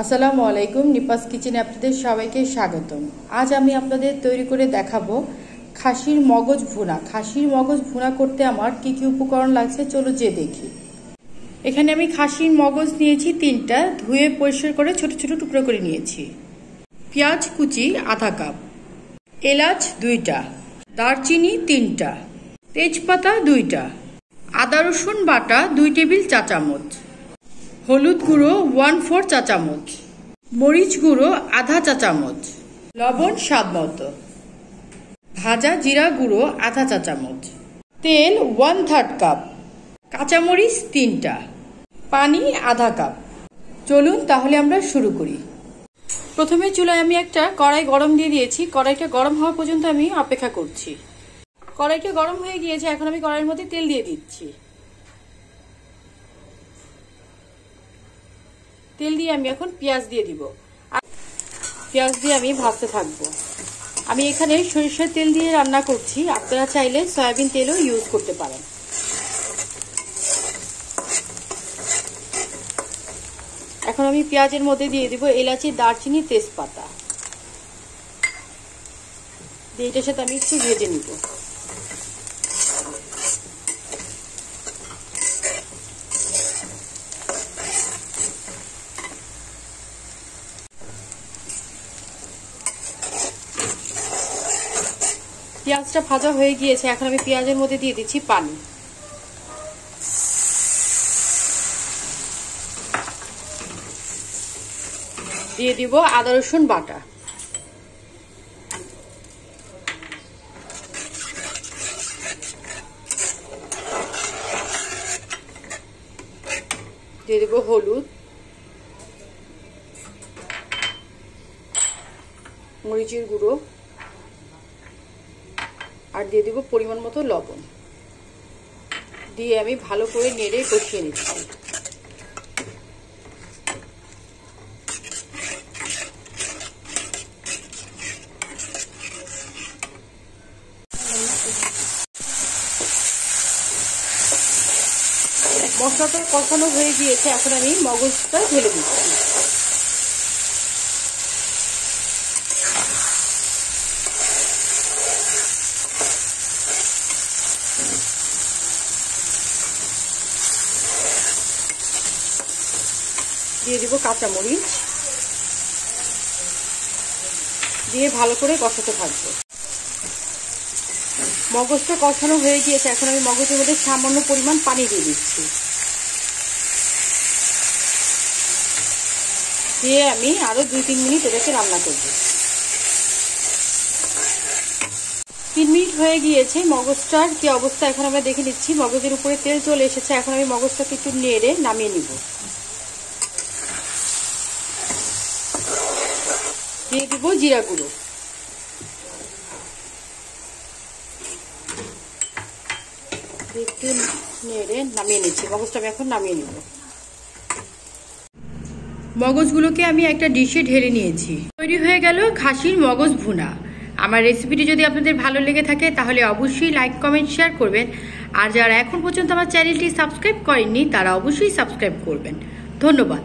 আসসালামু আলাইকুম। নিপাস কিচেনে আপনাদের সবাইকে স্বাগতম। আজ আমি আপনাদের তৈরি করে দেখাবো খাসির মগজ ভুনা। খাসির মগজ ভুনা করতে আমার কি কি উপকরণ লাগছে চলো যে দেখি। এখানে আমি খাসির মগজ নিয়েছি 3টা, ধুয়ে পরিষ্কার করে ছোট ছোট টুকরো করে নিয়েছি। পেঁয়াজ কুচি আধা কাপ, এলাচ 2টা, দারচিনি 3টা, তেজপাতা 2টা, আদা রসুন বাটা 2 টেবিল চা চামচ, হলুদ গুঁড়ো 1/4 চা চামচ, মরিচ গুঁড়ো আধা চা চামচ, লবণ স্বাদ মতো, ভাজা জিরা গুঁড়ো আধা চা চামচ, তেল 1/3 কাপ, কাঁচামরিচ 3টা, পানি আধা কাপ। চলুন তাহলে আমরা শুরু করি। প্রথমে চুলায় আমি একটা কড়াই গরম দিয়ে দিয়েছি। কড়াইটা গরম হওয়া পর্যন্ত আমি অপেক্ষা করছি। কড়াইটা গরম হয়ে গিয়েছে, এখন আমি কড়াইয়ের মধ্যে তেল দিয়ে দিচ্ছি। তেল দিয়ে আমি এখন পেঁয়াজ দিয়ে দিব। পেঁয়াজ দিয়ে আমি ভাজতে থাকবো। আমি এখানে সরিষার তেল দিয়ে রান্না করছি, আপনারা চাইলে সয়াবিন তেলও ইউজ করতে পারেন। এখন আমি পেঁয়াজের মধ্যে দিয়ে দিব এলাচি, দারচিনি, তেজপাতা দিয়ে এটার সাথে আমি একটু ভেজে নিব। পেঁয়াজটা ভাজা হয়ে গিয়েছে, এখন আমি পেঁয়াজের মধ্যে দিয়ে দিচ্ছি পানি। দিয়ে দিব আদা রসুন বাটা, দিয়ে দিব হলুদ, মরিচের গুঁড়ো, আর দিয়ে দিব পরিমাণ মতো লবণ। দিয়ে আমি ভালো করে নেড়ে কষিয়ে নিচ্ছি। মশলাটা কষানো হয়ে গিয়েছে, এখন আমি মগজটা ঢেলে দিচ্ছি। দিয়ে দিব কাঁচামরিচ, দিয়ে ভালো করে কষাতে থাকবো। মগজটা কষানো হয়ে গিয়েছে, এখন আমি মগজের মধ্যে সামান্য পরিমাণ পানি দিয়ে দিচ্ছি। দিয়ে আমি আরো 2-3 মিনিট এটাকে রান্না করব। 3 মিনিট হয়ে গিয়েছে। মগজটার কি অবস্থা এখন আমরা দেখে নিচ্ছি। মগজের উপরে তেল চলে এসেছে, এখন আমি মগজটাকে একটু নেড়ে নামিয়ে নিব। দিয়ে দিব জিরা গুঁড়ো, একটু নেড়ে নামিয়ে নিচ্ছি। মগজটা আমি এখন নামিয়ে নিব। মগজগুলোকে আমি একটা ডিশে ঢেলে নিয়েছি। তৈরি হয়ে গেল খাসির মগজ ভুনা। আমার রেসিপিটি যদি আপনাদের ভালো লেগে থাকে তাহলে অবশ্যই লাইক, কমেন্ট, শেয়ার করবেন। আর যারা এখন পর্যন্ত আমার চ্যানেলটি সাবস্ক্রাইব করেননি তারা অবশ্যই সাবস্ক্রাইব করবেন। ধন্যবাদ।